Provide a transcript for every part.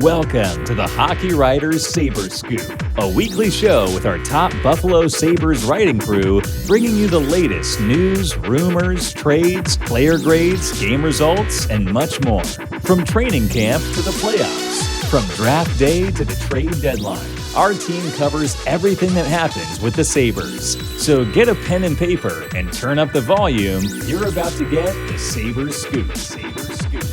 Welcome to the Hockey Writers Sabres Scoop, a weekly show with our top Buffalo Sabres writing crew, bringing you the latest news, rumors, trades, player grades, game results, and much more. From training camp to the playoffs, from draft day to the trade deadline, our team covers everything that happens with the Sabres. So get a pen and paper and turn up the volume. You're about to get the Sabres Scoop. Sabres Scoop.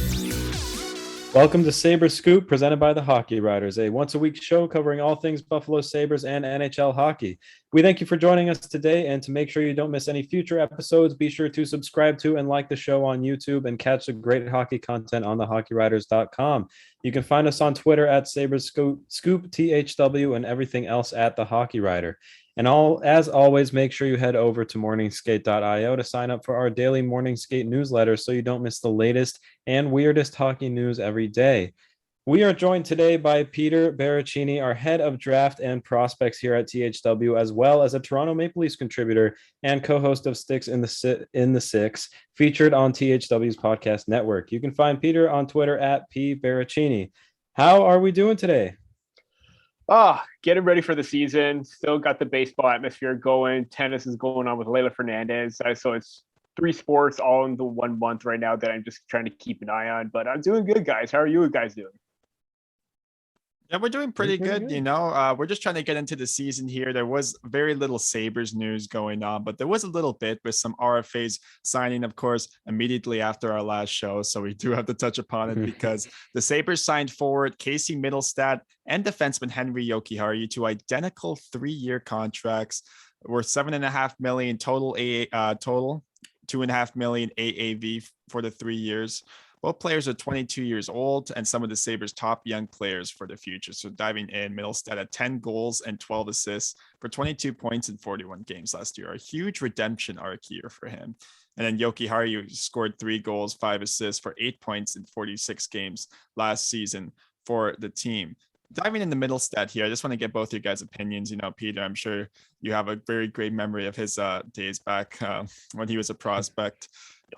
Welcome to Sabres Scoop, presented by the Hockey Writers, a once-a-week show covering all things Buffalo Sabres and NHL hockey. We thank you for joining us today, and to make sure you don't miss any future episodes, be sure to subscribe to and like the show on YouTube and catch the great hockey content on thehockeywriters.com. You can find us on Twitter at Sabres Scoop, THW, and everything else at the Hockey Writer. And as always, make sure you head over to morningskate.io to sign up for our daily Morning Skate newsletter so you don't miss the latest and weirdest hockey news every day. We are joined today by Peter Baracchini, our head of draft and prospects here at THW, as well as a Toronto Maple Leafs contributor and co-host of Sticks in the Six, featured on THW's podcast network. You can find Peter on Twitter at @PBaracchini. How are we doing today? Getting ready for the season. Still got the baseball atmosphere going. Tennis is going on with Leylah Fernandez. So it's 3 sports all in the 1 month right now that I'm just trying to keep an eye on. But I'm doing good, guys. How are you guys doing? Yeah, we're doing pretty good. We're just trying to get into the season here. There was very little Sabres news going on, but there was a little bit with some RFAs signing, of course, immediately after our last show. So we do have to touch upon it because the Sabres signed forward Casey Mittelstadt and defenseman Henry Jokiharju to identical 3-year contracts worth $7.5 million total, $2.5 million AAV for the 3 years. Both players are 22 years old and some of the Sabres' top young players for the future. So diving in, Mittelstadt had 10 goals and 12 assists for 22 points in 41 games last year. A huge redemption arc here for him. And then Jokiharju scored 3 goals, 5 assists for 8 points in 46 games last season for the team. Diving into Mittelstadt here, I just want to get both your guys' opinions. Peter, I'm sure you have a very great memory of his days back when he was a prospect.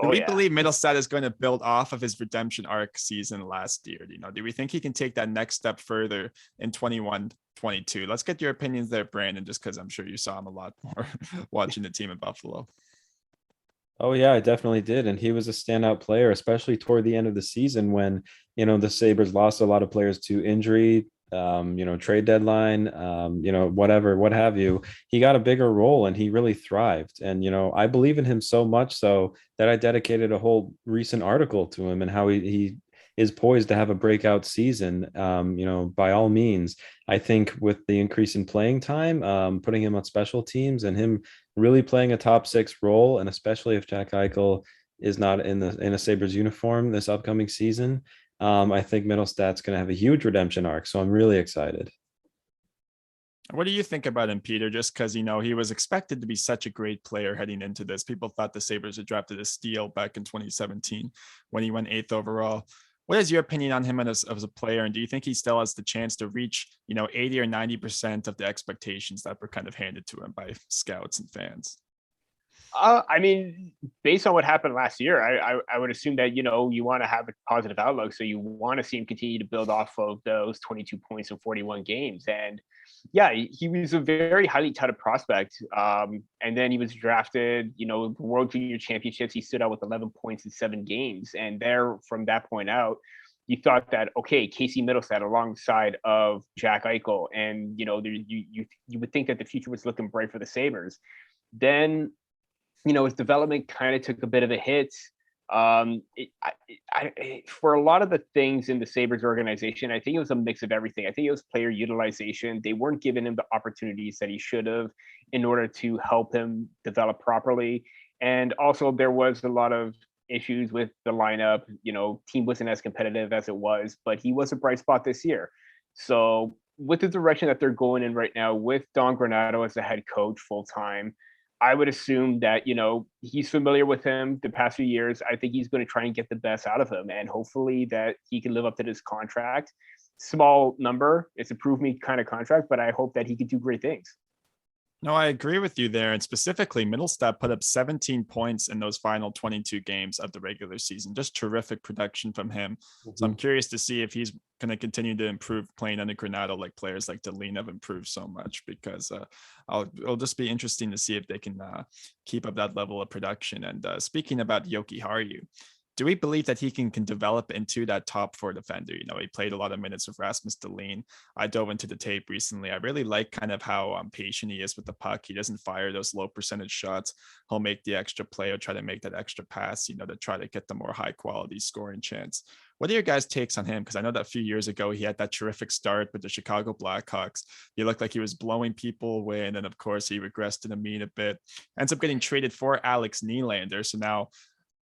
Do we believe Mittelstadt is going to build off of his redemption arc season last year? Do we think he can take that next step further in 21-22? Let's get your opinions there, Brandon, just because I'm sure you saw him a lot more watching the team in Buffalo. Oh, yeah, I definitely did. And he was a standout player, especially toward the end of the season when, the Sabres lost a lot of players to injury, trade deadline, what have you. He got a bigger role and he really thrived. And, I believe in him so much so that I dedicated a whole recent article to him and how he is poised to have a breakout season. By all means, I think with the increase in playing time, putting him on special teams and him really playing a top 6 role, and especially if Jack Eichel is not in a Sabres uniform this upcoming season, I think Mittelstadt's going to have a huge redemption arc. So I'm really excited. What do you think about him, Peter? Just because, he was expected to be such a great player heading into this. People thought the Sabres had drafted a steal back in 2017 when he went 8th overall. What is your opinion on him as a player? And do you think he still has the chance to reach, 80 or 90% of the expectations that were kind of handed to him by scouts and fans? Based on what happened last year, I would assume that, you want to have a positive outlook. So you want to see him continue to build off of those 22 points in 41 games. And yeah, he was a very highly touted prospect. And then he was drafted, the World Junior Championships. He stood out with 11 points in 7 games. And from that point out, you thought that, okay, Casey Mittelstadt alongside of Jack Eichel. And, you would think that the future was looking bright for the Sabres. Then, his development kind of took a bit of a hit. For a lot of the things in the Sabres organization, I think it was a mix of everything. I think it was player utilization. They weren't giving him the opportunities that he should have in order to help him develop properly. And also there was a lot of issues with the lineup. Team wasn't as competitive as it was, but he was a bright spot this year. So with the direction that they're going in right now, with Don Granato as the head coach full-time, I would assume that, he's familiar with him the past few years. I think he's going to try and get the best out of him, and hopefully that he can live up to this contract. Small number. It's a prove me kind of contract, but I hope that he can do great things. No, I agree with you there. And specifically, Mittelstadt put up 17 points in those final 22 games of the regular season. Just terrific production from him. So I'm curious to see if he's going to continue to improve playing under Granato, like players like Deline have improved so much, because it'll just be interesting to see if they can keep up that level of production. And speaking about Jokiharju, do we believe that he can develop into that top four defender? You know, he played a lot of minutes with Rasmus Dahlin. I dove into the tape recently. I really like kind of how patient he is with the puck. He doesn't fire those low percentage shots. He'll make the extra play or try to make that extra pass, you know, to try to get the more high quality scoring chance. What are your guys' takes on him? Because I know that a few years ago, he had that terrific start with the Chicago Blackhawks. He looked like he was blowing people away. And then, of course, he regressed in the mean a bit. Ends up getting traded for Alex Nylander. So now,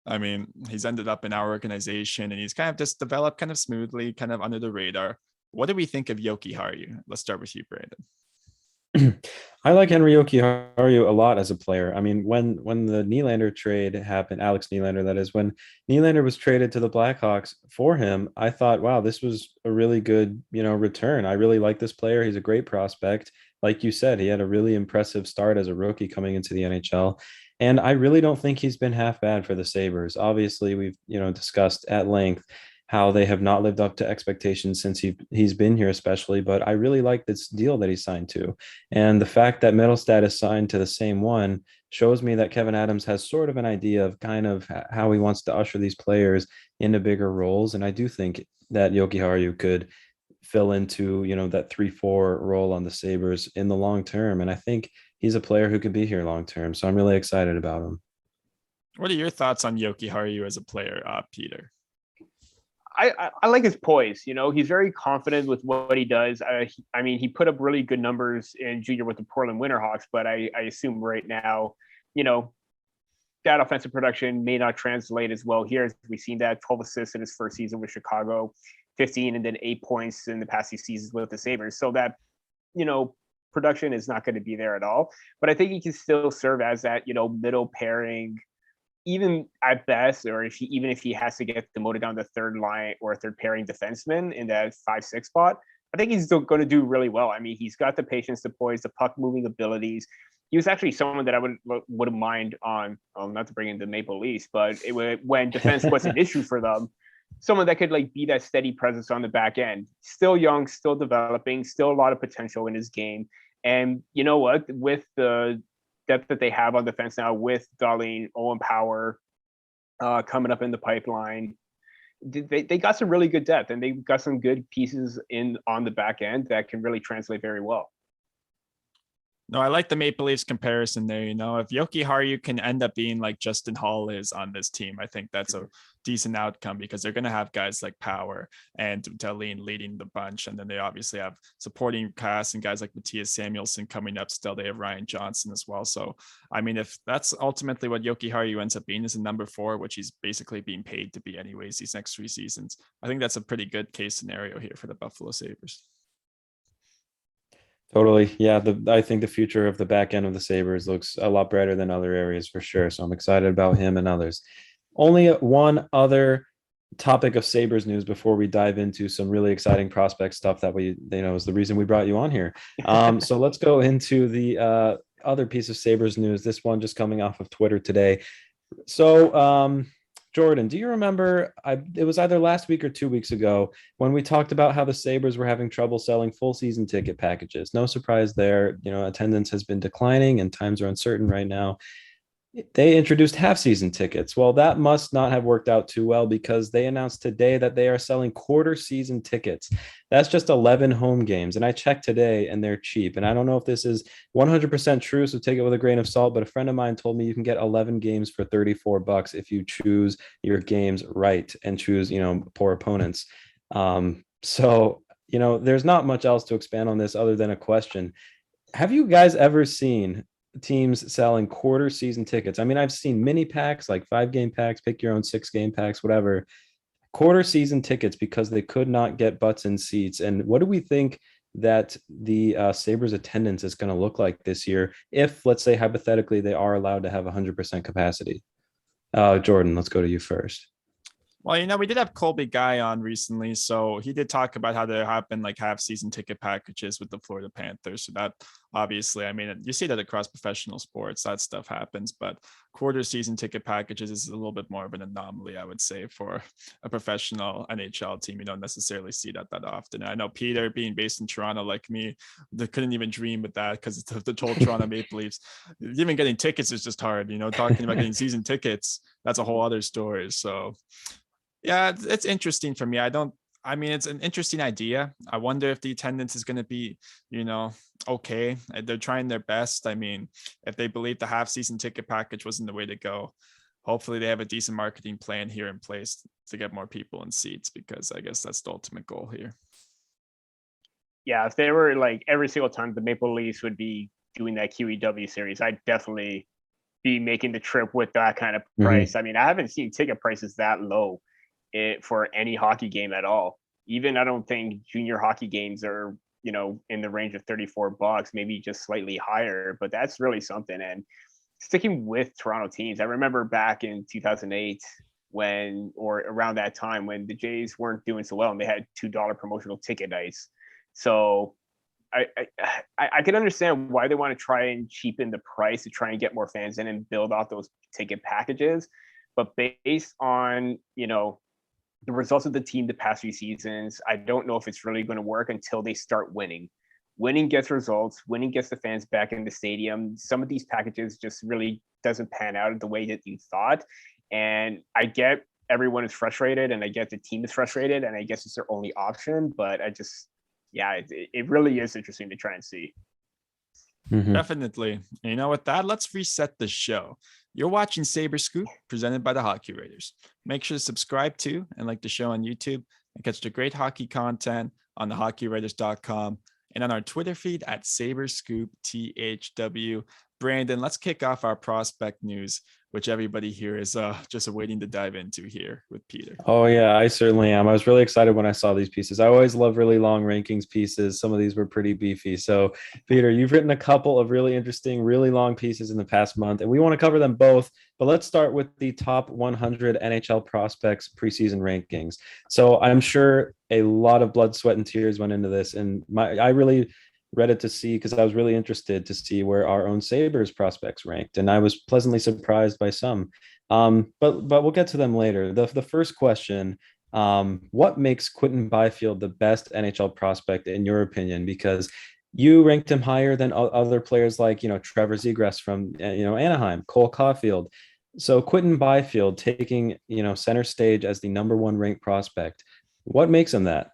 I mean, he's ended up in our organization and he's kind of just developed kind of smoothly, kind of under the radar. What do we think of Jokiharju? Let's start with you, Brandon. I like Henry Jokiharju a lot as a player. I mean, when the Nylander trade happened, Alex Nylander, that is, when Nylander was traded to the Blackhawks for him, I thought, wow, this was a really good, return. I really like this player. He's a great prospect. Like you said, he had a really impressive start as a rookie coming into the NHL. And I really don't think he's been half bad for the Sabres. Obviously, we've, discussed at length how they have not lived up to expectations since he's been here, especially. But I really like this deal that he signed to. And the fact that Mittelstadt is signed to the same one shows me that Kevin Adams has sort of an idea of kind of how he wants to usher these players into bigger roles. And I do think that Jokiharju could fill into, that 3-4 role on the Sabres in the long term. And I think he's a player who could be here long term. So I'm really excited about him. What are your thoughts on Jokiharju as a player, Peter? I like his poise. He's very confident with what he does. I mean, he put up really good numbers in junior with the Portland Winterhawks, but I assume right now, that offensive production may not translate as well here. As we've seen that 12 assists in his first season with Chicago, 15 and then 8 points in the past few seasons with the Sabres. So that, production is not going to be there at all. But I think he can still serve as that, middle pairing, even at best, or even if he has to get demoted down to third line or third pairing defenseman in that 5-6 spot, I think he's still going to do really well. I mean, he's got the patience, the poise, the puck moving abilities. He was actually someone that I wouldn't mind on, not to bring in the Maple Leafs, but when defense was an issue for them, someone that could be that steady presence on the back end. Still young, still developing, still a lot of potential in his game. And you know what? With the depth that they have on defense now, with Dahlin, Owen Power coming up in the pipeline, they got some really good depth, and they got some good pieces on the back end that can really translate very well. No, I like the Maple Leafs comparison there. If Jokiharju can end up being like Justin Hall is on this team, I think that's a decent outcome, because they're going to have guys like Power and Dahlin leading the bunch. And then they obviously have supporting cast and guys like Matthias Samuelsson coming up still. They have Ryan Johnson as well. So, I mean, if that's ultimately what Jokiharju ends up being as a number 4, which he's basically being paid to be anyways these next 3 seasons, I think that's a pretty good case scenario here for the Buffalo Sabres. Totally. Yeah. I think the future of the back end of the Sabres looks a lot brighter than other areas for sure. So I'm excited about him and others. Only one other topic of Sabres news before we dive into some really exciting prospect stuff that is the reason we brought you on here. So let's go into the other piece of Sabres news. This one just coming off of Twitter today. So, Jordan, do you remember, it was either last week or 2 weeks ago, when we talked about how the Sabres were having trouble selling full season ticket packages? No surprise there. Attendance has been declining and times are uncertain right now. They introduced half-season tickets. Well, that must not have worked out too well, because they announced today that they are selling quarter-season tickets. That's just 11 home games. And I checked today, and they're cheap. And I don't know if this is 100% true, so take it with a grain of salt. But a friend of mine told me you can get 11 games for $34 if you choose your games right and choose, poor opponents. So, there's not much else to expand on this other than a question. Have you guys ever seen teams selling quarter season tickets? I mean, I've seen mini packs, like 5-game packs, pick your own 6-game packs, whatever. Quarter season tickets because they could not get butts in seats. And what do we think that the Sabres attendance is going to look like this year if, let's say, hypothetically, they are allowed to have 100% capacity? Jordan, let's go to you first. Well, we did have Colby Guy on recently, so he did talk about how there have been like half-season ticket packages with the Florida Panthers. So that obviously. I mean, you see that across professional sports, that stuff happens, but quarter season ticket packages is a little bit more of an anomaly, I would say, for a professional NHL team. You don't necessarily see that often. I know Peter, being based in Toronto like me, they couldn't even dream with that because it's the total Toronto Maple Leafs. Even getting tickets is just hard, talking about getting season tickets, that's a whole other story. So yeah, it's interesting for me. It's an interesting idea. I wonder if the attendance is going to be, okay. They're trying their best. I mean, if they believe the half season ticket package wasn't the way to go, hopefully they have a decent marketing plan here in place to get more people in seats, because I guess that's the ultimate goal here. Yeah, if they were like every single time the Maple Leafs would be doing that QEW series, I'd definitely be making the trip with that kind of price. I mean, I haven't seen ticket prices that low for any hockey game at all. Even I don't think junior hockey games are, in the range of $34, maybe just slightly higher, but that's really something. And sticking with Toronto teams, I remember back in 2008 or around that time when the Jays weren't doing so well and they had $2 promotional ticket nights. So I can understand why they want to try and cheapen the price to try and get more fans in and build out those ticket packages. But based on, the results of the team the past few seasons, I don't know if it's really going to work until they start winning. Winning gets results. Winning gets the fans back in the stadium. Some of these packages just really doesn't pan out the way that you thought. And I get everyone is frustrated, and I get the team is frustrated, and I guess it's their only option. But it really is interesting to try and see. Definitely. And with that, let's reset the show. You're watching Sabres Scoop, presented by the Hockey Writers. Make sure to subscribe to and like the show on YouTube, and catch the great hockey content on thehockeywriters.com and on our Twitter feed at Sabres Scoop THW. Brandon, let's kick off our prospect news, which everybody here is just waiting to dive into here with Peter. Oh, yeah, I certainly am. I was really excited when I saw these pieces. I always love really long rankings pieces. Some of these were pretty beefy. So, Peter, you've written a couple of really interesting, really long pieces in the past month, and we want to cover them both. But let's start with the top 100 NHL prospects preseason rankings. So I'm sure a lot of blood, sweat, and tears went into this. And I really read it to see, because I was really interested to see where our own Sabres prospects ranked, and I was pleasantly surprised by some. But we'll get to them later. The first question: what makes Quinton Byfield the best NHL prospect in your opinion? Because you ranked him higher than other players like Trevor Zegras from Anaheim, Cole Caulfield. So Quinton Byfield taking center stage as the number one ranked prospect. What makes him that?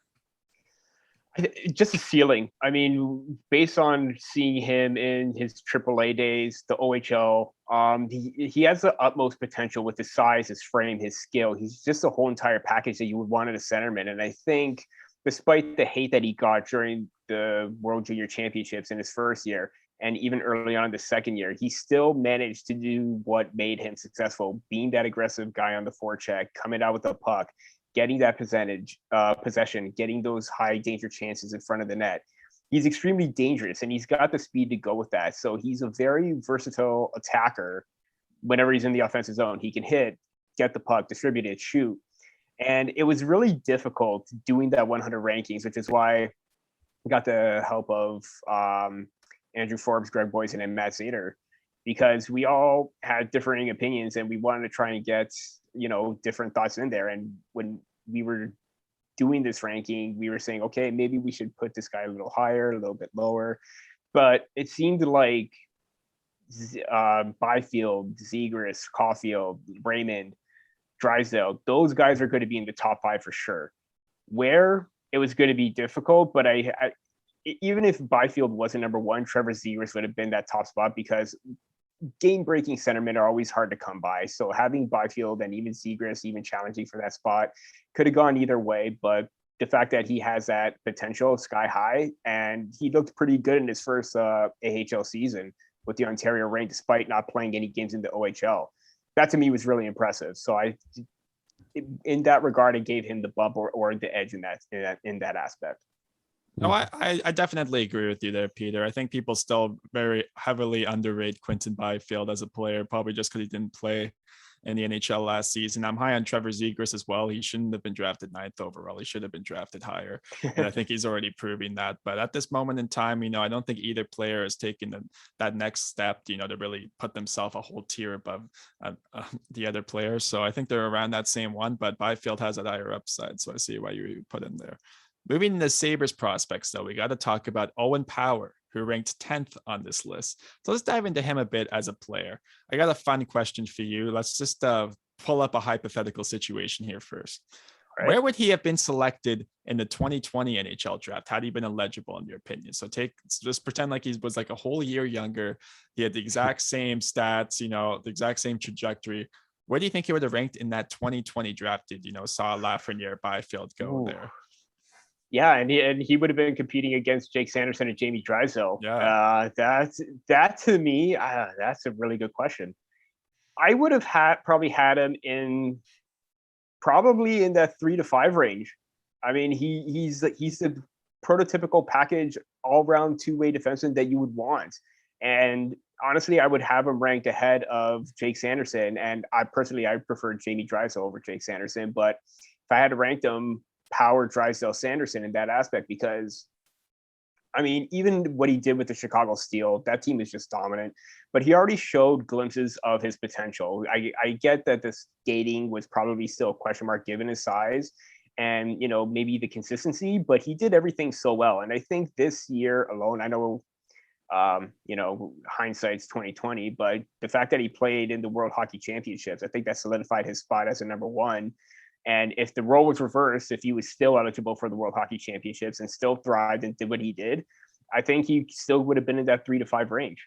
Just a ceiling. I mean, based on seeing him in his AAA days, the OHL, he has the utmost potential with his size, his frame, his skill. He's just a whole entire package that you would want in a centerman. And I think, despite the hate that he got during the World Junior Championships in his first year, and even early on in the second year, he still managed to do what made him successful, being that aggressive guy on the forecheck, coming out with the puck, getting that possession, getting those high danger chances in front of the net. He's extremely dangerous, and he's got the speed to go with that. So he's a very versatile attacker. Whenever he's in the offensive zone, he can hit, get the puck, distribute it, shoot. And it was really difficult doing that 100 rankings, which is why we got the help of Andrew Forbes, Greg Boysen, and Matt Zader, because we all had differing opinions and we wanted to try and get different thoughts in there. And when we were doing this ranking, we were saying, okay, maybe we should put this guy a little higher, a little bit lower. But it seemed like Byfield, Zegras, Caulfield, Raymond, Drysdale, those guys are going to be in the top 5 for sure. Where it was going to be difficult, but I even if Byfield wasn't number one, Trevor Zegras would have been that top spot, because game-breaking centermen are always hard to come by. So having Byfield and even Zegras even challenging for that spot could have gone either way. But the fact that he has that potential sky high, and he looked pretty good in his first AHL season with the Ontario Reign, despite not playing any games in the OHL. That to me was really impressive. So in that regard, I gave him the bump or the edge in that aspect. No, I definitely agree with you there, Peter. I think people still very heavily underrate Quinton Byfield as a player, probably just because he didn't play in the NHL last season. I'm high on Trevor Zegras as well. He shouldn't have been drafted 9th overall. He should have been drafted higher. And I think he's already proving that. But at this moment in time, I don't think either player has taken that next step, to really put themselves a whole tier above the other players. So I think they're around that same one, but Byfield has that higher upside. So I see why you put him there. Moving to Sabres prospects, though, we got to talk about Owen Power, who ranked 10th on this list. So let's dive into him a bit as a player. I got a fun question for you. Let's just pull up a hypothetical situation here first. Right. Where would he have been selected in the 2020 NHL draft had he been eligible, in your opinion? So just pretend like he was like a whole year younger. He had the exact same stats, the exact same trajectory. Where do you think he would have ranked in that 2020 draft? Did saw Lafreniere, Byfield go there? Yeah, and he would have been competing against Jake Sanderson and Jamie Drysdale. Yeah, that to me, that's a really good question. I would have probably had him in that 3 to 5 range. I mean, he's the prototypical package all-round two-way defenseman that you would want. And honestly, I would have him ranked ahead of Jake Sanderson. And I prefer Jamie Drysdale over Jake Sanderson. But if I had to rank them, Power, Drysdale, Sanderson in that aspect, because I mean, even what he did with the Chicago Steel, that team is just dominant, but he already showed glimpses of his potential. I get that the skating was probably still a question mark given his size and, maybe the consistency, but he did everything so well. And I think this year alone, I know, hindsight's 2020, but the fact that he played in the World Hockey Championships, I think that solidified his spot as a number one. And if the role was reversed, if he was still eligible for the World Hockey Championships and still thrived and did what he did, I think he still would have been in that 3 to 5 range.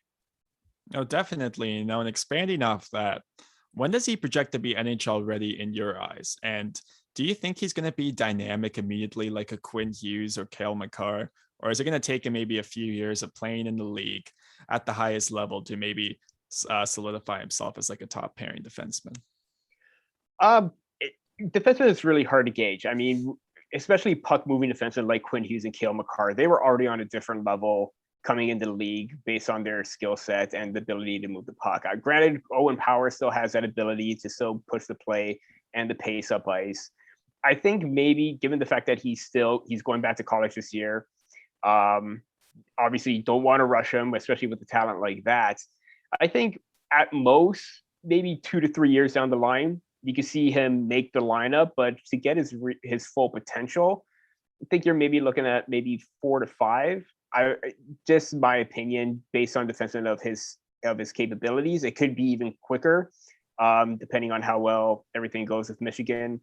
No, definitely. And expanding off that, when does he project to be NHL ready in your eyes? And do you think he's going to be dynamic immediately like a Quinn Hughes or Cale Makar? Or is it going to take him maybe a few years of playing in the league at the highest level to maybe solidify himself as like a top pairing defenseman? Defenseman is really hard to gauge. I mean, especially puck moving defensemen like Quinn Hughes and Cale Makar, they were already on a different level coming into the league based on their skill set and the ability to move the puck. Granted, Owen Power still has that ability to still push the play and the pace up ice. I think maybe given the fact that he's going back to college this year, obviously you don't want to rush him, especially with the talent like that. I think at most, maybe 2 to 3 years down the line, you can see him make the lineup, but to get his full potential, I think you're maybe looking at maybe 4 to 5. Just my opinion, based on defenseman of his capabilities, it could be even quicker, depending on how well everything goes with Michigan,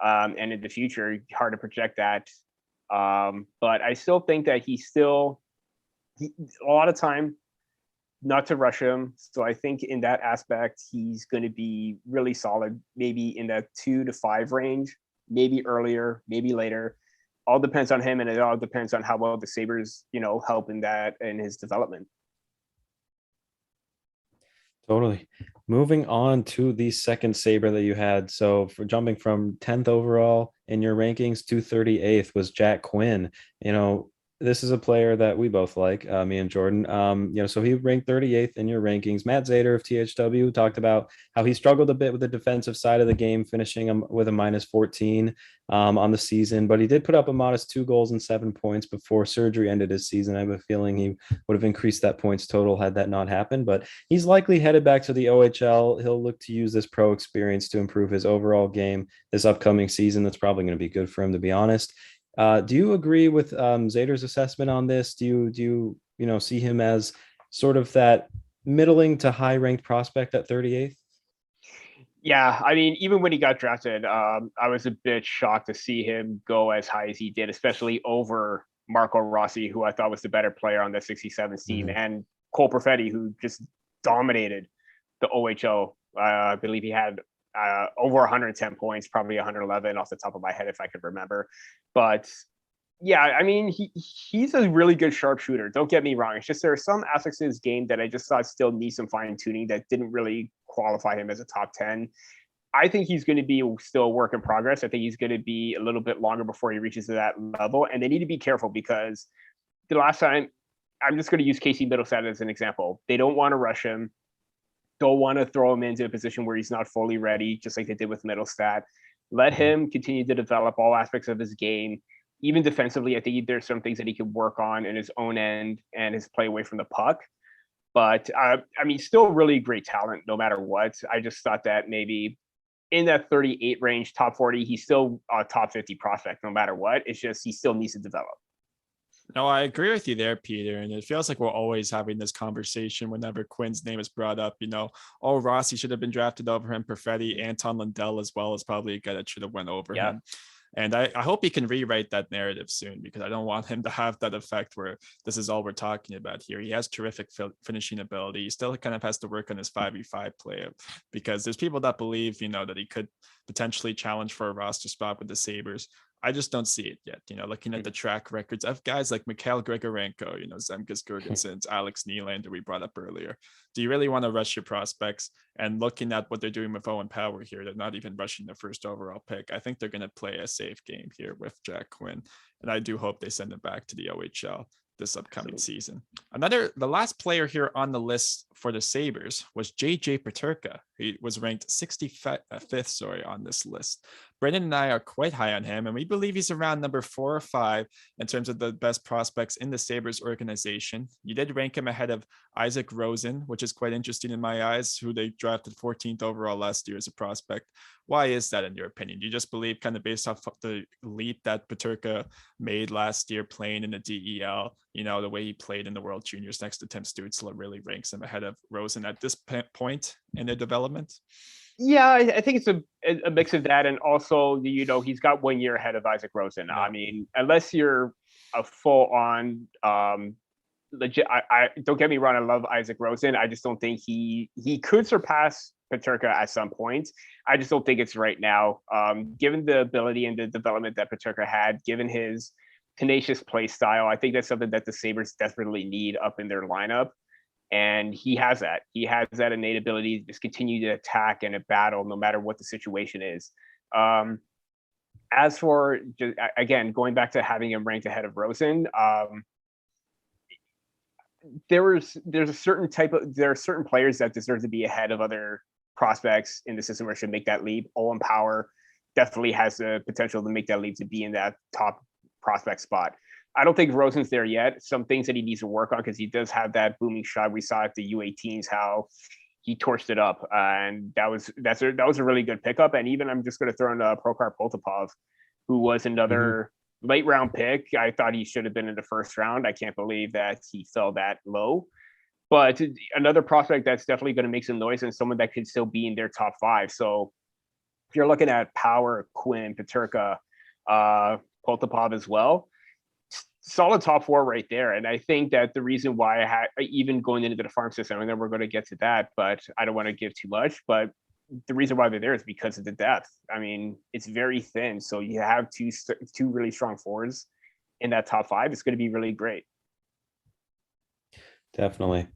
and in the future, hard to project that. But I still think that a lot of time not to rush him. So I think in that aspect, he's going to be really solid, maybe in that 2 to 5 range, maybe earlier, maybe later. All depends on him, and it all depends on how well the Sabres, help in his development. Totally. Moving on to the second Sabre that you had. So for jumping from 10th overall in your rankings to 38th was Jack Quinn. This is a player that we both like, me and Jordan. So he ranked 38th in your rankings. Matt Zader of THW talked about how he struggled a bit with the defensive side of the game, finishing with a -14 on the season. But he did put up a modest 2 goals and 7 points before surgery ended his season. I have a feeling he would have increased that points total had that not happened. But he's likely headed back to the OHL. He'll look to use this pro experience to improve his overall game this upcoming season. That's probably going to be good for him, to be honest. Do you agree with Zader's assessment on this? Do you see him as sort of that middling to high ranked prospect at 38th? Yeah, I mean, even when he got drafted, I was a bit shocked to see him go as high as he did, especially over Marco Rossi, who I thought was the better player on the 67 team, and Cole Perfetti, who just dominated the OHL. I believe he had over 110 points, probably 111 off the top of my head, if I could remember. But yeah, I mean, he's a really good sharpshooter. Don't get me wrong. It's just there are some aspects of his game that I just thought still need some fine tuning that didn't really qualify him as a top 10. I think he's going to be still a work in progress. I think he's going to be a little bit longer before he reaches that level. And they need to be careful because the last time, I'm just going to use Casey Mittelstadt as an example. They don't want to rush him. don't want to throw him into a position where he's not fully ready, just like they did with Mittelstadt. Let him continue to develop all aspects of his game. Even defensively, I think there's some things that he could work on in his own end and his play away from the puck. But I mean, still really great talent no matter what. I just thought that maybe in that 38 range, top 40, he's still a top 50 prospect no matter what. It's just he still needs to develop. No, I agree with you there, Peter. And it feels like we're always having this conversation whenever Quinn's name is brought up. Oh, Rossi should have been drafted over him. Perfetti, Anton Lundell as well is probably a guy that should have went over him. And I hope he can rewrite that narrative soon, because I don't want him to have that effect where this is all we're talking about here. He has terrific finishing ability. He still kind of has to work on his 5v5 play, because there's people that believe, that he could potentially challenge for a roster spot with the Sabres. I just don't see it yet. Looking at the track records of guys like Mikhail Grigorenko, Zemgus Girgensons, Alex Nylander we brought up earlier. Do you really want to rush your prospects? And looking at what they're doing with Owen Power here, they're not even rushing the first overall pick. I think they're going to play a safe game here with Jack Quinn. And I do hope they send him back to the OHL this upcoming season. The last player here on the list for the Sabres was JJ Peterka. He was ranked 65th, on this list. Brendan and I are quite high on him, and we believe he's around number 4 or 5 in terms of the best prospects in the Sabres organization. You did rank him ahead of Isaac Rosen, which is quite interesting in my eyes, who they drafted 14th overall last year as a prospect. Why is that in your opinion? Do you just believe, kind of based off the leap that Peterka made last year playing in the DEL, the way he played in the World Juniors next to Tim Stützle really ranks him ahead of Rosen at this point in their development? Yeah, I think it's a mix of that, and also he's got 1 year ahead of Isaac Rosen. Yeah. I mean, unless you're a full-on legit, I don't get me wrong, I love Isaac Rosen. I just don't think he could surpass Paterka at some point. I just don't think it's right now. Given the ability and the development that Paterka had, given his tenacious play style, I think that's something that the Sabres desperately need up in their lineup. And he has that. He has that innate ability to just continue to attack and battle no matter what the situation is. As for, again, going back to having him ranked ahead of Rosen, there are certain players that deserve to be ahead of other prospects in the system where should make that leap. Owen Power definitely has the potential to make that leap to be in that top prospect spot. I don't think Rosen's there yet. Some things that he needs to work on, because he does have that booming shot. We saw at the U18s how he torched it up, and that was a really good pickup. And even I'm just going to throw in Prokhor Poltapov, who was another late round pick. I thought he should have been in the first round. I can't believe that he fell that low. But another prospect that's definitely going to make some noise, and someone that could still be in their top 5. So if you're looking at Power, Quinn, Peterka, Poltapov as well, solid top 4 right there. And I think that the reason why I had, even going into the farm system, and then we're going to get to that, but I don't want to give too much, but the reason why they're there is because of the depth. I mean, it's very thin. So you have two really strong forwards in that top 5. It's going to be really great. Definitely.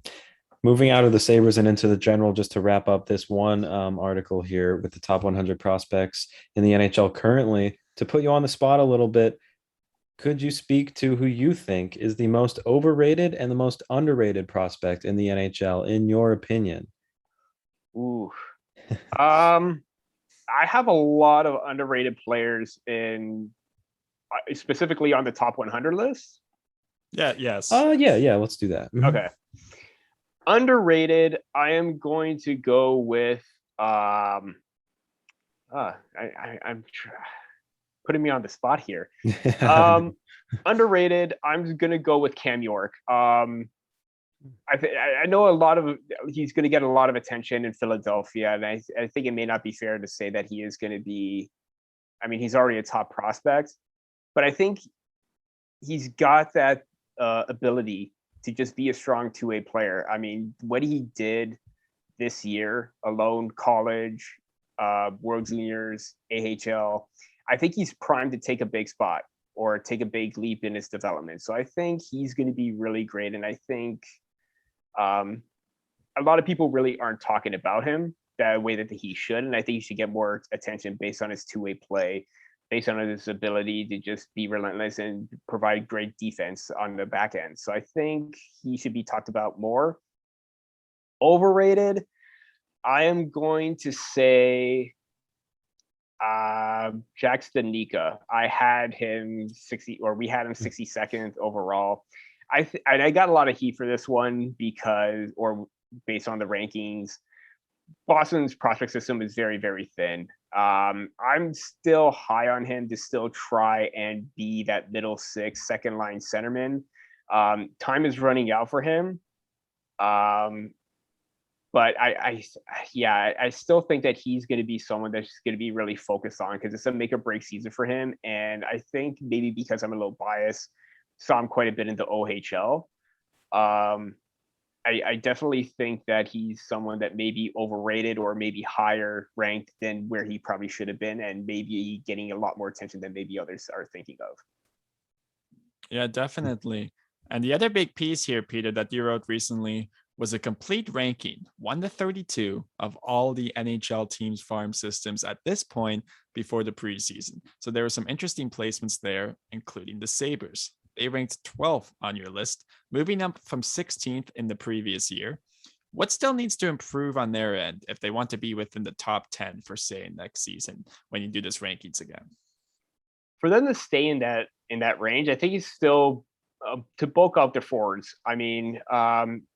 Moving out of the Sabres and into the general, just to wrap up this one article here with the top 100 prospects in the NHL currently, to put you on the spot a little bit, could you speak to who you think is the most overrated and the most underrated prospect in the NHL, in your opinion? Ooh. I have a lot of underrated players specifically on the top 100 list. Yeah, yes. Yeah, let's do that. Okay. Underrated, I am going to go with I'm putting me on the spot here. Underrated, I'm gonna go with Cam York. I know he's going to get a lot of attention in Philadelphia, and I think it may not be fair to say that he is going to be. I mean, he's already a top prospect, but I think he's got that ability to just be a strong 2-way player. I mean, what he did this year alone, college, World Juniors, AHL, I think he's primed to take a big spot or take a big leap in his development. So I think he's going to be really great. And I think a lot of people really aren't talking about him that way that he should. And I think he should get more attention based on his 2-way play, based on his ability to just be relentless and provide great defense on the back end. So I think he should be talked about more. Overrated, I am going to say Jack Stanika. I had him 60, or we had him 62nd overall. I got a lot of heat for this one based on the rankings, Boston's prospect system is very, very thin. I'm still high on him to still try and be that middle six, second line centerman. Time is running out for him. But I still think that he's going to be someone that's going to be really focused on, because it's a make or break season for him. And I think maybe because I'm a little biased, saw him quite a bit in the OHL. I definitely think that he's someone that may be overrated or maybe higher ranked than where he probably should have been, and maybe getting a lot more attention than maybe others are thinking of. Yeah, definitely. And the other big piece here, Peter, that you wrote recently was a complete ranking, 1 to 32, of all the NHL teams' farm systems at this point before the preseason. So there were some interesting placements there, including the Sabres. They ranked 12th on your list, moving up from 16th in the previous year. What still needs to improve on their end if they want to be within the top 10 for, say, next season when you do this rankings again? For them to stay in that range, I think it's still to bulk out their forwards. I mean,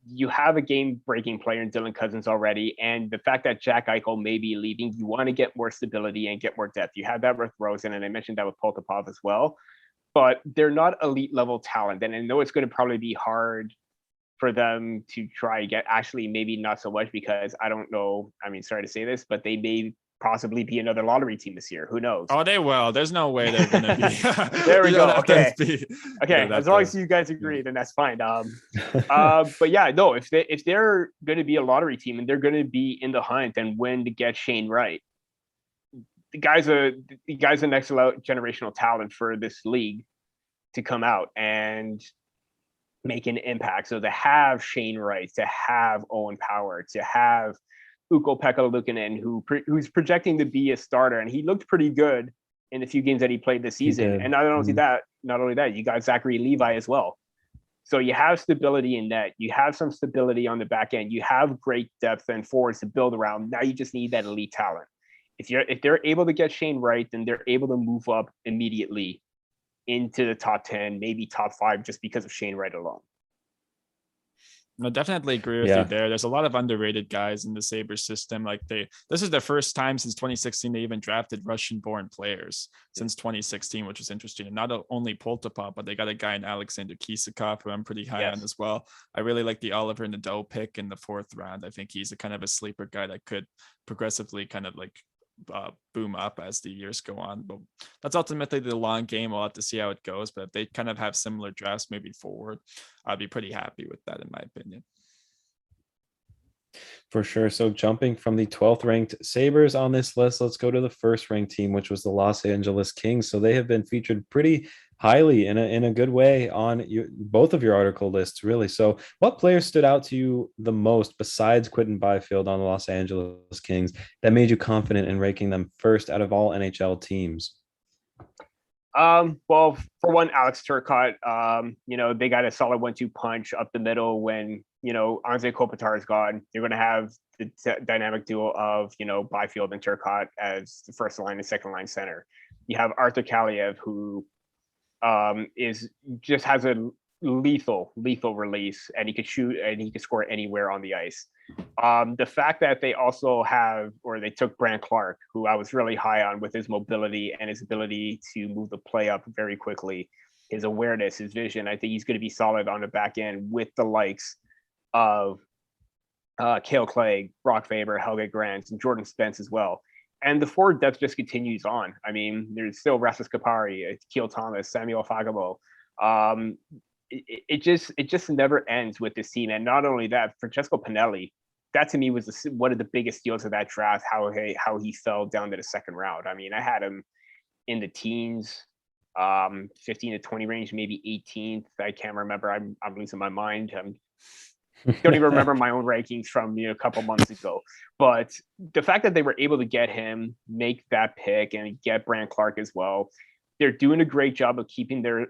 you have a game-breaking player in Dylan Cousins already, and the fact that Jack Eichel may be leaving, you want to get more stability and get more depth. You have that with Rosen, and I mentioned that with Poltapov as well. But they're not elite level talent. And I know it's going to probably be hard for them to try to get, actually maybe not so much, because I don't know. I mean, sorry to say this, but they may possibly be another lottery team this year. Who knows? Oh, they will. There's no way they're going to be. There we go. Okay. Okay. As long as you guys agree, then that's fine. But yeah, no, if they're going to be a lottery team and they're going to be in the hunt and win to get Shane Wright, the guy's a next generational talent for this league to come out and make an impact. So to have Shane Wright, to have Owen Power, to have Ukko-Pekka Luukkonen, who's projecting to be a starter, and he looked pretty good in the few games that he played this season. And not only that, you got Zachary Levi as well. So you have stability in net. You have some stability on the back end. You have great depth and forwards to build around. Now you just need that elite talent. If they're able to get Shane Wright, then they're able to move up immediately into the top 10, maybe top 5, just because of Shane Wright alone. I definitely agree with you there. There's a lot of underrated guys in the Sabres system. This is the first time since 2016 they even drafted Russian-born players since 2016, which is interesting. And not only Poltapov, but they got a guy in Alexander Kisakov, who I'm pretty high on as well. I really like the Oliver Nadeau pick in the 4th round. I think he's a kind of a sleeper guy that could progressively kind of boom up as the years go on. But that's ultimately the long game. We'll have to see how it goes. But if they kind of have similar drafts moving forward, I'd be pretty happy with that, in my opinion. For sure. So jumping from the 12th ranked Sabres on this list, let's go to the 1st ranked team, which was the Los Angeles Kings. So they have been featured pretty highly in a good way on both of your article lists, really. So what players stood out to you the most besides Quinton Byfield on the Los Angeles Kings that made you confident in ranking them first out of all NHL teams? Well, for one, Alex Turcotte, they got a solid 1-2 punch up the middle when, Anze Kopitar is gone. You're going to have the dynamic duo of, Byfield and Turcotte as the first line and second line center. You have Arthur Kaliev, who has a lethal release, and he could shoot and he could score anywhere on the ice. The fact that they took Brandt Clarke, who I was really high on with his mobility and his ability to move the play up very quickly, his awareness, his vision, I think he's going to be solid on the back end with the likes of Cale Clegg, Brock Faber, Helge Grant, and Jordan Spence as well. And the forward depth just continues on. I mean, there's still Rasmus Kapari, Keel Thomas, Samuel Fagemo. It just never ends with this team. And not only that, Francesco Pinelli, that to me was one of the biggest deals of that draft, how he fell down to the 2nd round. I mean, I had him in the teens, 15 to 20 range, maybe 18th. I can't remember. I'm losing my mind. Don't even remember my own rankings from a couple months ago. But the fact that they were able to get him, make that pick, and get Brandt Clarke as well, they're doing a great job of keeping their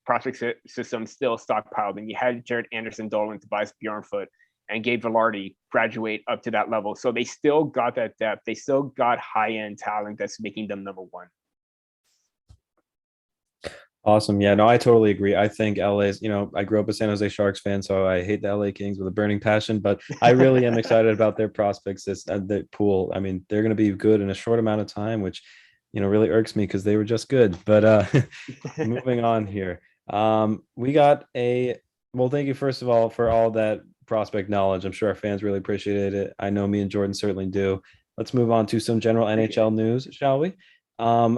prospect system still stockpiled. And you had Jared Anderson, Dolan, Tobias Bjornfoot, and Gabe Vilardi graduate up to that level. So they still got that depth. They still got high-end talent that's making them number one. Awesome. Yeah, no, I totally agree. I think LA's, I grew up a San Jose Sharks fan, so I hate the LA Kings with a burning passion, but I really am excited about their prospects. The pool. I mean, they're going to be good in a short amount of time, which, really irks me because they were just good. But moving on here. We got well, thank you first of all for all that prospect knowledge. I'm sure our fans really appreciated it. I know me and Jordan certainly do. Let's move on to some general NHL news, shall we?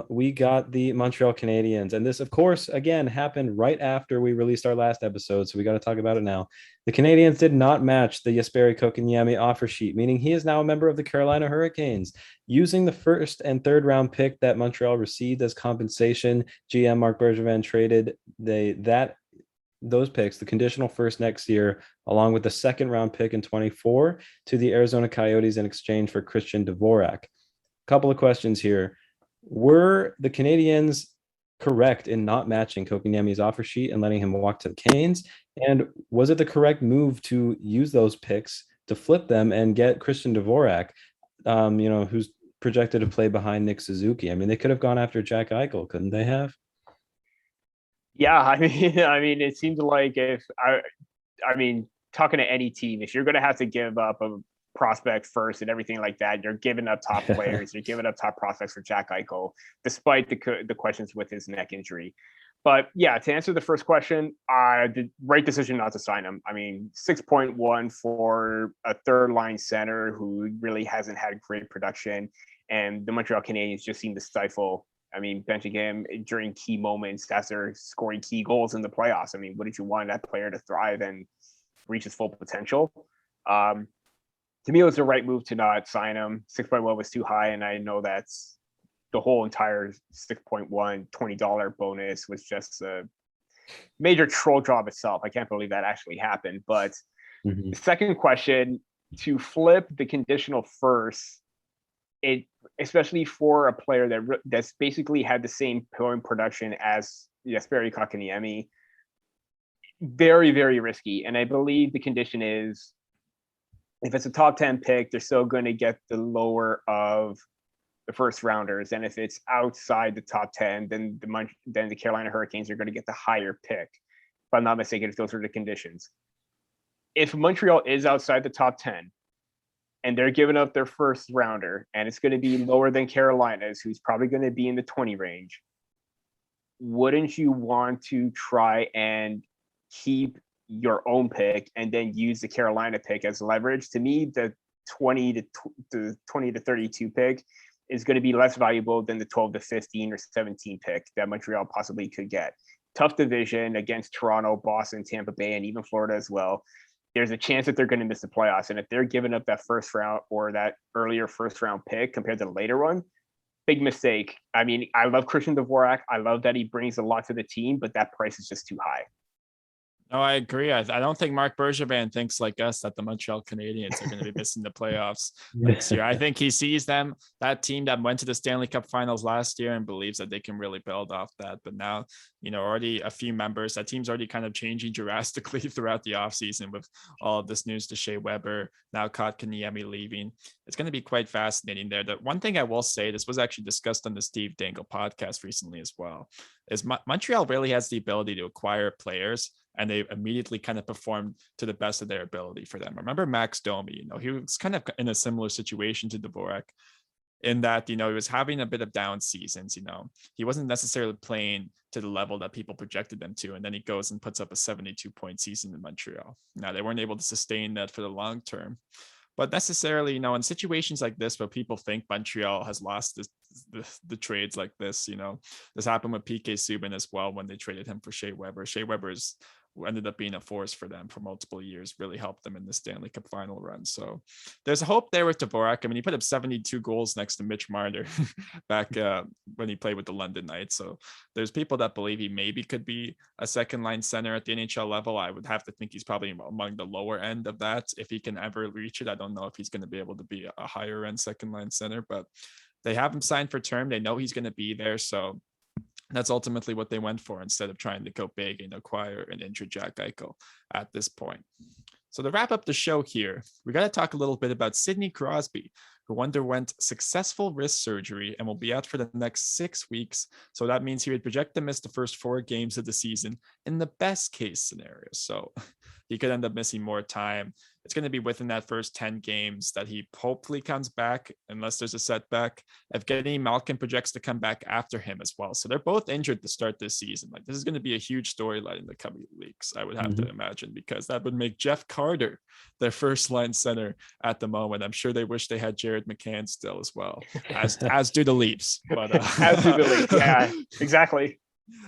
We got the Montreal Canadiens, and this, of course, again happened right after we released our last episode, so we got to talk about it now. The Canadiens did not match the Jesperi Kotkaniemi offer sheet, meaning he is now a member of the Carolina Hurricanes. Using the first and third round pick that Montreal received as compensation, GM Marc Bergevin traded those picks, the conditional first next year, along with the second round pick in 24, to the Arizona Coyotes in exchange for Christian Dvorak. Couple of questions here. Were the Canadiens correct in not matching Kotkaniemi's offer sheet and letting him walk to the Canes? And was it the correct move to use those picks to flip them and get Christian Dvorak, who's projected to play behind Nick Suzuki? I mean, they could have gone after Jack Eichel, couldn't they have? Yeah, I mean, it seems like talking to any team, if you're going to have to give up a prospect first and everything like that, you're giving up top players, you're giving up top prospects for Jack Eichel, despite the questions with his neck injury. But yeah, to answer the first question, the right decision not to sign him. I mean, 6.1 for a third line center who really hasn't had great production, and the Montreal Canadiens just seem to stifle. I mean, benching him during key moments after scoring key goals in the playoffs. I mean, what did you want that player to thrive and reach his full potential? To me, it was the right move to not sign him. 6.1 was too high, and I know that's the whole entire 6.1 $20 bonus was just a major troll job itself. I can't believe that actually happened. But the second question, to flip the conditional first, especially for a player that's basically had the same point production as Jesperi Kotkaniemi, very, very risky. And I believe the condition is, if it's a top 10 pick, they're still going to get the lower of the first rounders. And if it's outside the top 10, then the Carolina Hurricanes are going to get the higher pick. If I'm not mistaken, if those are the conditions. If Montreal is outside the top 10 and they're giving up their first rounder and it's going to be lower than Carolina's, who's probably going to be in the 20 range, wouldn't you want to try and keep your own pick and then use the Carolina pick as leverage? To me, the 20 to 32 pick is going to be less valuable than the 12 to 15 or 17 pick that Montreal possibly could get. Tough division against Toronto, Boston, Tampa Bay, and even Florida as well. There's a chance that they're going to miss the playoffs. And if they're giving up that first round or that earlier first round pick compared to the later one, big mistake. I mean, I love Christian Dvorak. I love that he brings a lot to the team, but that price is just too high. No, I agree. I don't think Marc Bergevin thinks like us that the Montreal Canadiens are going to be missing the playoffs next year. I think he sees them, that team that went to the Stanley Cup Finals last year, and believes that they can really build off that. But now, already a few members, that team's already kind of changing drastically throughout the offseason with all of this news to Shea Weber, now Kotkaniemi leaving. It's going to be quite fascinating there. The one thing I will say, this was actually discussed on the Steve Dangle podcast recently as well, is Montreal really has the ability to acquire players, and they immediately kind of performed to the best of their ability for them. Remember Max Domi, he was kind of in a similar situation to Dvorak in that, he was having a bit of down seasons, he wasn't necessarily playing to the level that people projected them to. And then he goes and puts up a 72-point season in Montreal. Now, they weren't able to sustain that for the long term. But necessarily, in situations like this where people think Montreal has lost the trades like this, this happened with PK Subban as well when they traded him for Shea Weber. Shea Weber's ended up being a force for them for multiple years, really helped them in the Stanley Cup final run. So there's a hope there with Dvorak. I mean, he put up 72 goals next to Mitch Marner back when he played with the London Knights. So there's people that believe he maybe could be a second line center at the NHL level. I would have to think he's probably among the lower end of that. If he can ever reach it, I don't know if he's going to be able to be a higher end second line center, but they have him signed for term. They know he's going to be there. So that's ultimately what they went for instead of trying to go big and acquire an injured Jack Eichel at this point. So to wrap up the show here, we got to talk a little bit about Sidney Crosby, who underwent successful wrist surgery and will be out for the next 6 weeks. So that means he would project to miss the first 4 games of the season in the best case scenario. So he could end up missing more time. It's going to be within that first 10 games that he hopefully comes back, unless there's a setback. Evgeny Malkin projects to come back after him as well. So they're both injured to start this season. Like, this is going to be a huge storyline in the coming weeks, I would have to imagine, because that would make Jeff Carter their first line center at the moment. I'm sure they wish they had Jared McCann still as well, as do the Leafs. But as do the Leafs, yeah, exactly.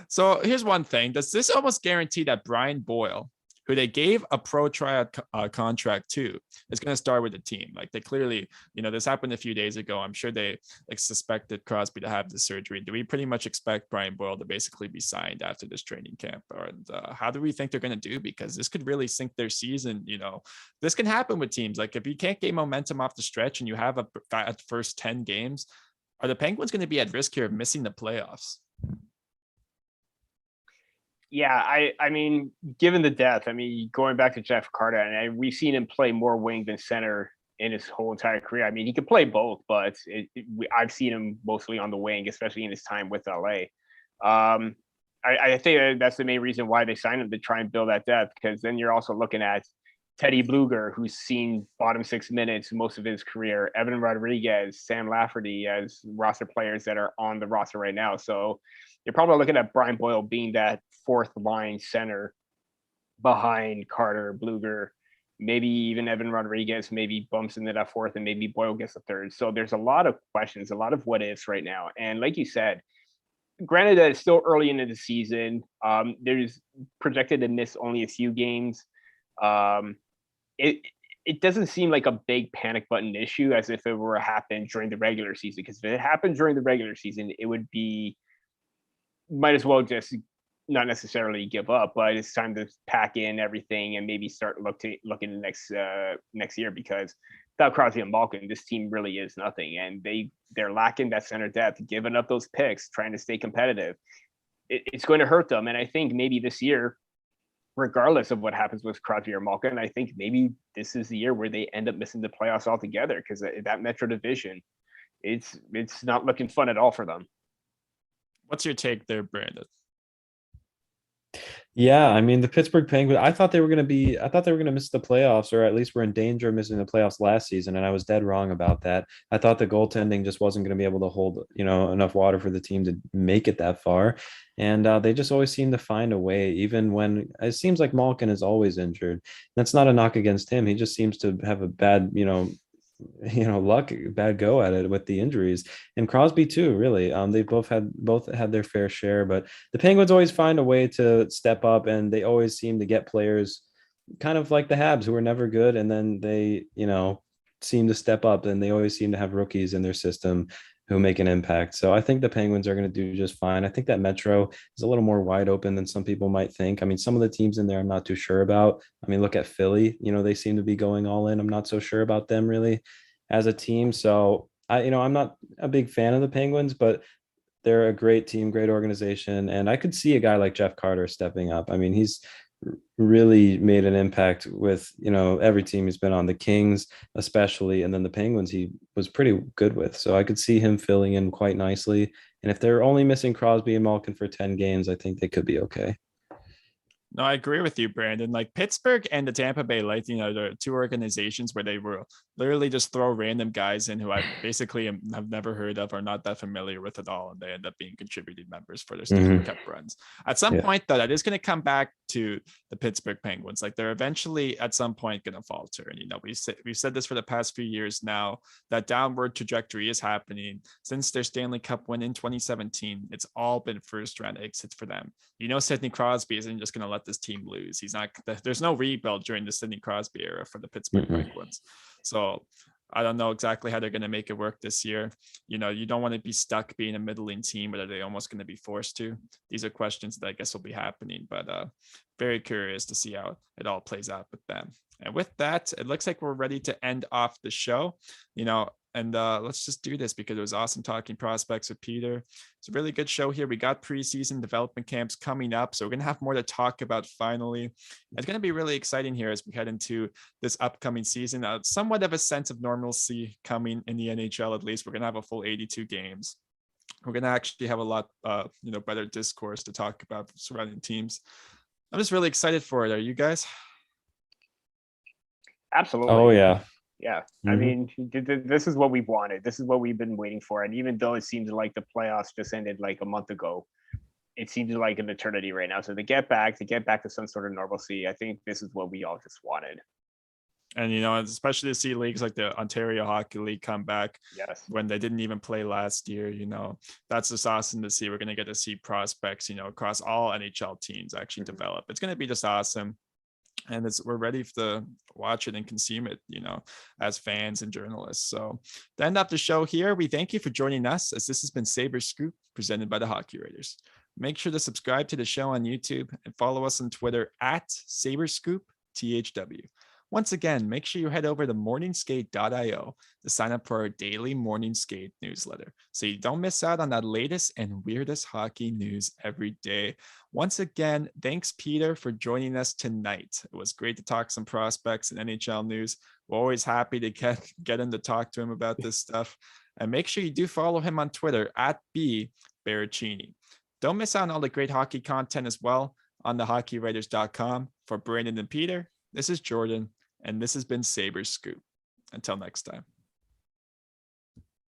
So here's one thing. Does this almost guarantee that Brian Boyle, who they gave a pro tryout contract to, is going to start with the team? Like, they clearly, this happened a few days ago. I'm sure they suspected Crosby to have the surgery. Do we pretty much expect Brian Boyle to basically be signed after this training camp? And how do we think they're going to do? Because this could really sink their season. This can happen with teams. Like, if you can't gain momentum off the stretch and you have a first 10 games, are the Penguins going to be at risk here of missing the playoffs? Yeah, I mean, given the depth, going back to Jeff Carter, and we've seen him play more wing than center in his whole entire career. I mean, he could play both, but I've seen him mostly on the wing, especially in his time with LA. I think that's the main reason why they signed him, to try and build that depth, because then you're also looking at Teddy Bluger, who's seen bottom 6 minutes most of his career, Evan Rodriguez, Sam Lafferty as roster players that are on the roster right now. So you're probably looking at Brian Boyle being that 4th line center behind Carter, Bluger, maybe even Evan Rodriguez maybe bumps into that 4th, and maybe Boyle gets a 3rd. So there's a lot of questions, a lot of what ifs right now. And like you said, granted that it's still early into the season, there's projected to miss only a few games. It doesn't seem like a big panic button issue as if it were to happen during the regular season, because if it happened during the regular season, it would be, might as well just not necessarily give up, but it's time to pack in everything and maybe start looking next year, because without Crosby and Malkin, this team really is nothing, and they're lacking that center depth, giving up those picks, trying to stay competitive. It's going to hurt them, and I think maybe this year, regardless of what happens with Crosby or Malkin, I think maybe this is the year where they end up missing the playoffs altogether, because that Metro division, it's not looking fun at all for them. What's your take there, Brandon? Yeah, I mean, the Pittsburgh Penguins, I thought they were going to miss the playoffs, or at least were in danger of missing the playoffs last season, and I was dead wrong about that. I thought the goaltending just wasn't going to be able to hold, enough water for the team to make it that far. And they just always seem to find a way, even when it seems like Malkin is always injured. That's not a knock against him. He just seems to have a bad, luck, bad go at it with the injuries, and Crosby too, really. They both had their fair share, but the Penguins always find a way to step up, and they always seem to get players kind of like the Habs, who are never good, and then they seem to step up, and they always seem to have rookies in their system who make an impact. So I think the Penguins are going to do just fine. I think that Metro is a little more wide open than some people might think. I mean, some of the teams in there I'm not too sure about. I mean, look at Philly, they seem to be going all in. I'm not so sure about them really as a team. So I'm not a big fan of the Penguins, but they're a great team, great organization. And I could see a guy like Jeff Carter stepping up. I mean, he's really made an impact with every team he's been on, the Kings especially, and then the Penguins he was pretty good with. So I could see him filling in quite nicely. And if they're only missing Crosby and Malkin for 10 games, I think they could be okay. No, I agree with you, Brandon. Like, Pittsburgh and the Tampa Bay Lightning are the two organizations where they will literally just throw random guys in who I basically have never heard of or not that familiar with at all, and they end up being contributing members for their Stanley Cup runs. At some point, though, that is going to come back to the Pittsburgh Penguins. Like, they're eventually at some point going to falter, and we've said this for the past few years now. That downward trajectory is happening since their Stanley Cup win in 2017. It's all been first round exits for them. Sidney Crosby isn't just going to let this team lose. There's no rebuild during the Sidney Crosby era for the Pittsburgh Penguins. So I don't know exactly how they're going to make it work this year. You don't want to be stuck being a middling team, but are they almost going to be forced to? These are questions that I guess will be happening, but very curious to see how it all plays out with them. And with that, it looks like we're ready to end off the show. And let's just do this because it was awesome talking prospects with Peter. It's a really good show here. We got preseason development camps coming up, so we're going to have more to talk about finally. It's going to be really exciting here as we head into this upcoming season. Somewhat of a sense of normalcy coming in the NHL, at least. We're going to have a full 82 games. We're going to actually have a lot, better discourse to talk about surrounding teams. I'm just really excited for it. Are you guys? Absolutely. Oh, yeah. Yeah. I mean, this is what we've wanted. This is what we've been waiting for. And even though it seems like the playoffs just ended like a month ago, it seems like an eternity right now. So to get back to some sort of normalcy, I think this is what we all just wanted. And, especially to see leagues like the Ontario Hockey League come back when they didn't even play last year, that's just awesome to see. We're going to get to see prospects, across all NHL teams actually develop. It's going to be just awesome. And we're ready to watch it and consume it, as fans and journalists. So to end up the show here, we thank you for joining us as this has been Sabres Scoop presented by the Hockey Writers. Make sure to subscribe to the show on YouTube and follow us on Twitter at Sabres Scoop THW. Once again, make sure you head over to morningskate.io to sign up for our daily Morning Skate newsletter so you don't miss out on that latest and weirdest hockey news every day. Once again, thanks, Peter, for joining us tonight. It was great to talk some prospects and NHL news. We're always happy to get him to talk to him about this stuff. And make sure you do follow him on Twitter at Baracchini. Don't miss out on all the great hockey content as well on thehockeywriters.com. For Brandon and Peter, this is Jordan. And this has been Sabres Scoop. Until next time.